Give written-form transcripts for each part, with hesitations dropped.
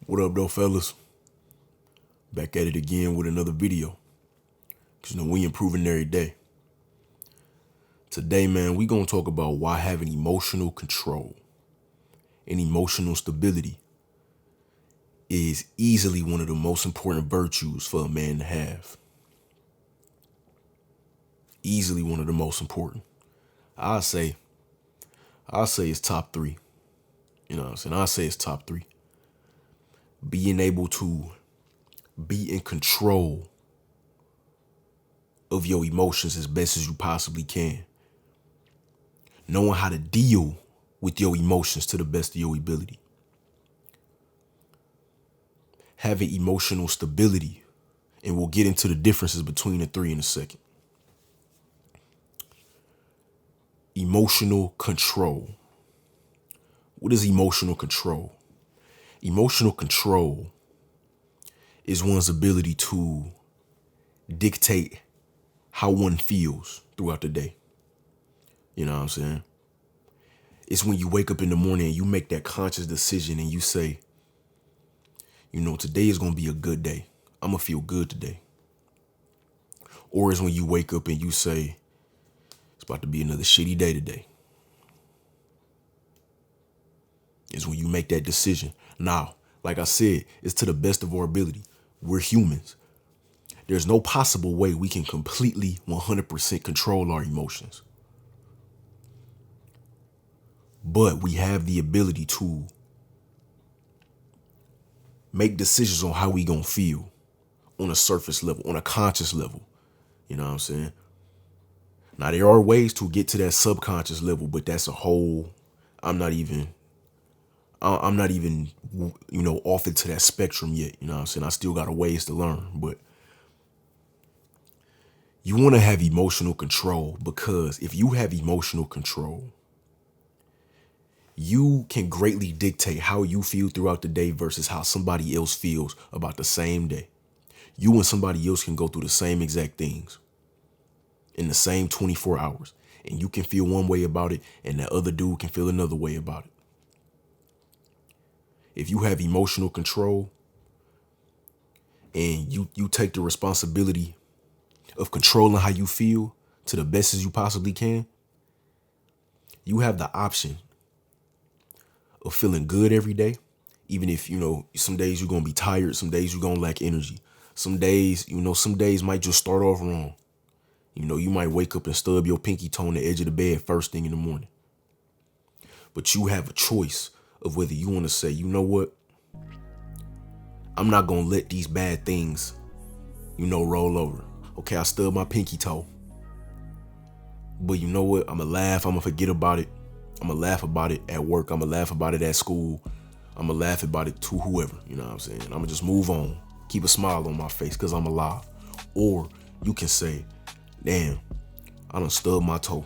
What up, though, fellas? Back at it again with another video. Cause we improving every day. Today, man, we gonna talk about why having emotional control and emotional stability is easily one of the most important virtues for a man to have. Easily one of the most important. I'll say it's top three. You know what I'm saying? I'll say it's top three. Being able to be in control of your emotions as best as you possibly can. Knowing how to deal with your emotions to the best of your ability. Having emotional stability. And we'll get into the differences between the three in a second. Emotional control. What is emotional control? Emotional control is one's ability to dictate how one feels throughout the day. You know what I'm saying? It's when you wake up in the morning and you make that conscious decision and you say, today is going to be a good day. I'm going to feel good today. Or it's when you wake up and you say, it's about to be another shitty day today. It's when you make that decision. Now, like I said, it's to the best of our ability. We're humans. There's no possible way we can completely 100% control our emotions. But we have the ability to make decisions on how we gonna feel on a surface level, on a conscious level. You know what I'm saying? Now, there are ways to get to that subconscious level, but that's a whole, I'm not even off into that spectrum yet. You know what I'm saying? I still got a ways to learn, but you want to have emotional control, because if you have emotional control, you can greatly dictate how you feel throughout the day versus how somebody else feels about the same day. You and somebody else can go through the same exact things in the same 24 hours. And you can feel one way about it, and the other dude can feel another way about it. If you have emotional control and you take the responsibility of controlling how you feel to the best as you possibly can, you have the option of feeling good every day. Even if, some days you're going to be tired, some days you're going to lack energy. Some days, some days might just start off wrong. You might wake up and stub your pinky toe on the edge of the bed first thing in the morning. But you have a choice of whether you want to say, you know what? I'm not going to let these bad things, roll over. Okay, I stubbed my pinky toe. But you know what? I'm going to laugh. I'm going to forget about it. I'm going to laugh about it at work. I'm going to laugh about it at school. I'm going to laugh about it to whoever. You know what I'm saying? I'm going to just move on. Keep a smile on my face because I'm alive. Or you can say, damn, I done stubbed my toe.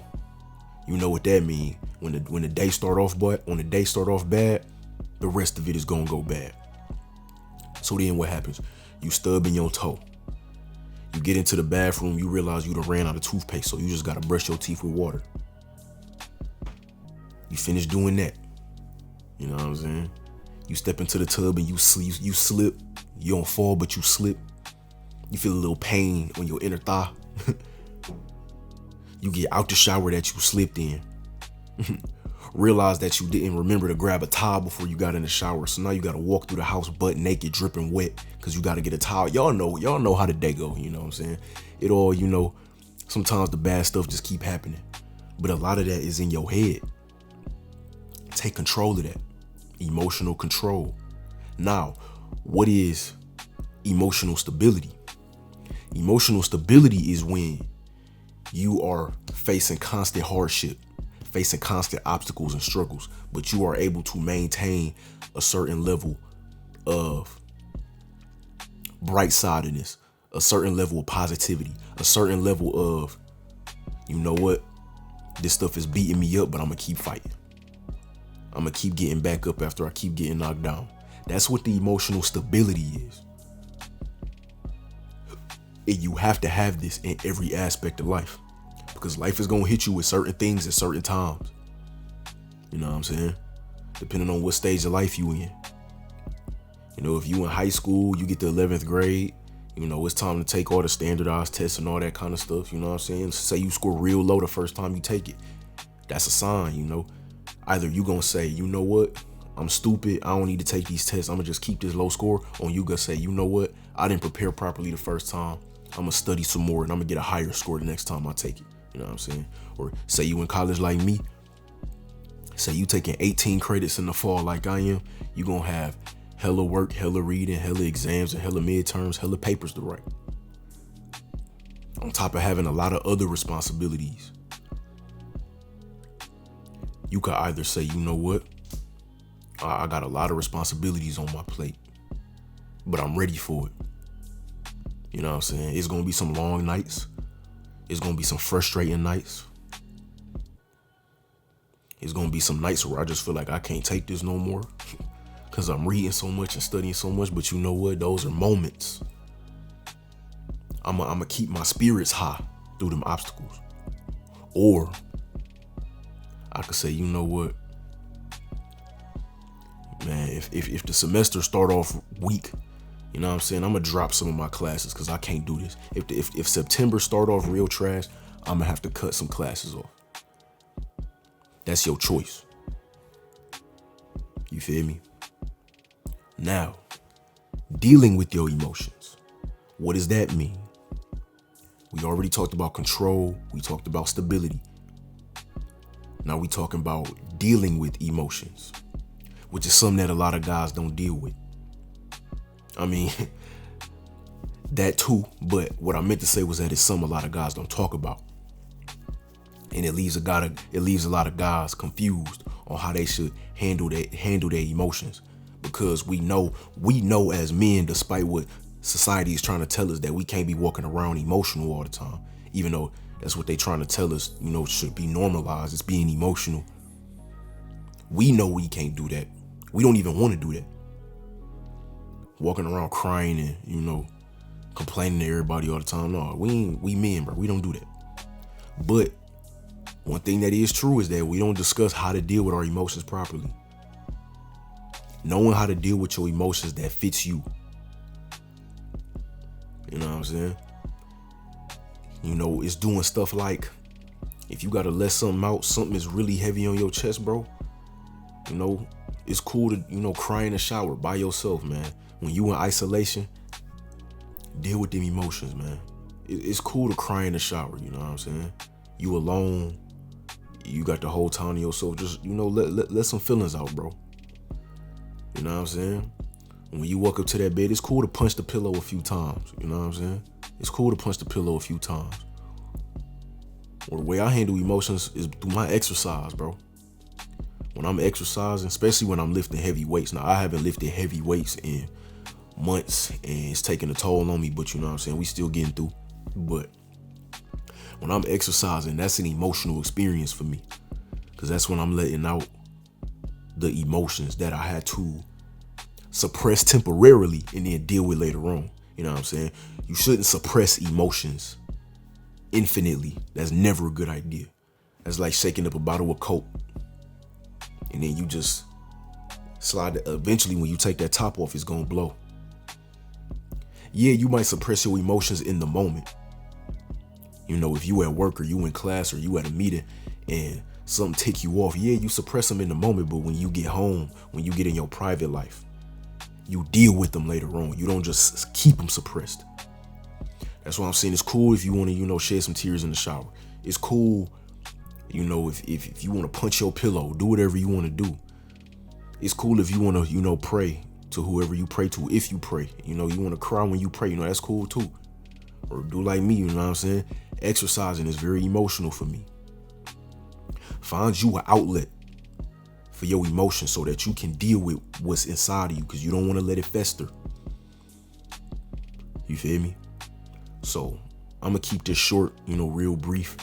You know what that means? When the day start off bad, the rest of it is going to go bad. So then what happens? You stubbing your toe. You get into the bathroom, you realize you done ran out of toothpaste, so you just got to brush your teeth with water. You finish doing that. You know what I'm saying? You step into the tub and you slip. You don't fall, but you slip. You feel a little pain on your inner thigh. You get out the shower that you slipped in. Realize that you didn't remember to grab a towel before you got in the shower. So now you got to walk through the house butt naked, dripping wet, because you got to get a towel. Y'all know how the day go. You know what I'm saying? It all, sometimes the bad stuff just keep happening. But a lot of that is in your head. Take control of that. Emotional control. Now, what is emotional stability? Emotional stability is when you are facing constant hardship, facing constant obstacles and struggles, but you are able to maintain a certain level of bright-sidedness, a certain level of positivity, a certain level of, you know what, this stuff is beating me up, but I'm going to keep fighting. I'm going to keep getting back up after I keep getting knocked down. That's what the emotional stability is. And you have to have this in every aspect of life, because life is going to hit you with certain things at certain times. You know what I'm saying? Depending on what stage of life you in. If you in high school, you get to 11th grade, it's time to take all the standardized tests and all that kind of stuff. You know what I'm saying? Say you score real low the first time you take it. That's a sign, Either you gonna say, you know what? I'm stupid. I don't need to take these tests. I'm gonna just keep this low score. Or you gonna say, you know what? I didn't prepare properly the first time. I'm gonna study some more and I'm gonna get a higher score the next time I take it. You know what I'm saying? Or say you in college like me. Say you taking 18 credits in the fall like I am. You gonna have hella work, hella reading, hella exams, and hella midterms, hella papers to write. On top of having a lot of other responsibilities. You could either say, you know what? I got a lot of responsibilities on my plate, but I'm ready for it. You know what I'm saying? It's going to be some long nights. It's going to be some frustrating nights. It's going to be some nights where I just feel like I can't take this no more because I'm reading so much and studying so much. But you know what? Those are moments. I'm going to keep my spirits high through them obstacles. Or I could say, you know what? Man, if the semester start off weak, you know what I'm saying? I'm going to drop some of my classes because I can't do this. If September start off real trash, I'm going to have to cut some classes off. That's your choice. You feel me? Now, dealing with your emotions. What does that mean? We already talked about control. We talked about stability. Now we talking about dealing with emotions, which is something that a lot of guys don't deal with. I mean, that too, but what I meant to say was that it's something a lot of guys don't talk about. And it leaves a lot of guys confused on how they should handle their emotions. Because we know as men, despite what society is trying to tell us, that we can't be walking around emotional all the time, even though that's what they trying to tell us, should be normalized. It's being emotional. We know we can't do that. We don't even want to do that. Walking around crying and, complaining to everybody all the time. No, we men, bro. We don't do that. But one thing that is true is that we don't discuss how to deal with our emotions properly. Knowing how to deal with your emotions that fits you. You know what I'm saying? It's doing stuff like, if you got to let something out, something is really heavy on your chest, bro. It's cool to, cry in the shower by yourself, man. When you in isolation, deal with them emotions, man. It's cool to cry in the shower, you know what I'm saying? You alone, you got the whole town to yourself. Just, let some feelings out, bro. You know what I'm saying? When you walk up to that bed, it's cool to punch the pillow a few times. You know what I'm saying? It's cool to punch the pillow a few times. Or the way I handle emotions is through my exercise, bro. When I'm exercising, especially when I'm lifting heavy weights. Now, I haven't lifted heavy weights in months and it's taking a toll on me, but you know what I'm saying? We still getting through. But when I'm exercising, that's an emotional experience for me. Because that's when I'm letting out the emotions that I had to suppress temporarily and then deal with later on. You know what I'm saying? You shouldn't suppress emotions infinitely. That's never a good idea. That's like shaking up a bottle of Coke and then you just slide it. Eventually, when you take that top off, it's gonna blow. Yeah, you might suppress your emotions in the moment. If you at work or you in class or you at a meeting and something tick you off, yeah, you suppress them in the moment, but when you get home, when you get in your private life, you deal with them later on. You don't just keep them suppressed. That's why I'm saying it's cool if you want to, shed some tears in the shower. It's cool, if you want to punch your pillow, do whatever you want to do. It's cool if you want to, pray to whoever you pray to, if you pray. You want to cry when you pray, that's cool too. Or do like me, you know what I'm saying? Exercising is very emotional for me. Find you an outlet for your emotions so that you can deal with what's inside of you, because you don't want to let it fester. You feel me? So I'm going to keep this short, real brief.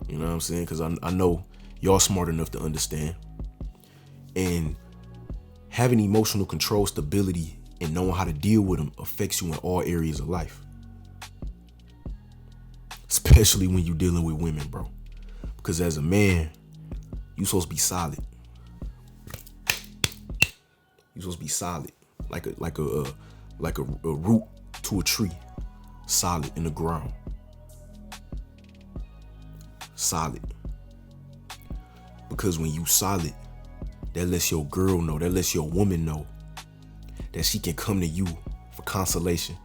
You know what I'm saying? Because I know y'all smart enough to understand. And having emotional control, stability, and knowing how to deal with them affects you in all areas of life. Especially when you're dealing with women, bro. Because as a man, you're supposed to be solid. You're supposed to be solid. a root to a tree, solid in the ground, solid. Because when you solid, that lets your girl know, that lets your woman know that she can come to you for consolation.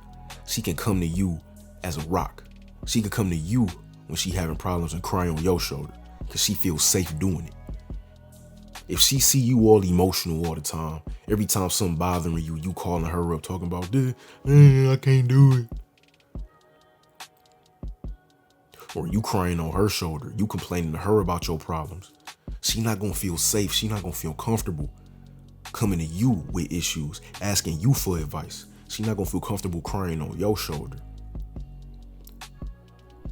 She can come to you as a rock. She can come to you when she having problems and cry on your shoulder because she feels safe doing it. If she see you all emotional all the time, every time something bothering you, you calling her up talking about this, I can't do it. Or you crying on her shoulder, you complaining to her about your problems. She not gonna feel safe. She not gonna feel comfortable coming to you with issues, asking you for advice. She not gonna feel comfortable crying on your shoulder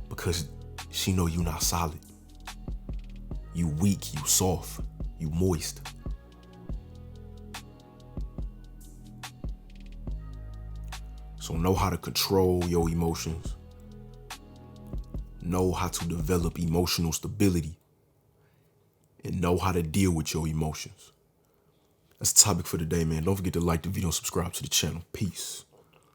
because she know you not solid. You weak, you soft, you moist. So know how to control your emotions. Know how to develop emotional stability. And know how to deal with your emotions. That's the topic for today, man. Don't forget to like the video and subscribe to the channel. Peace.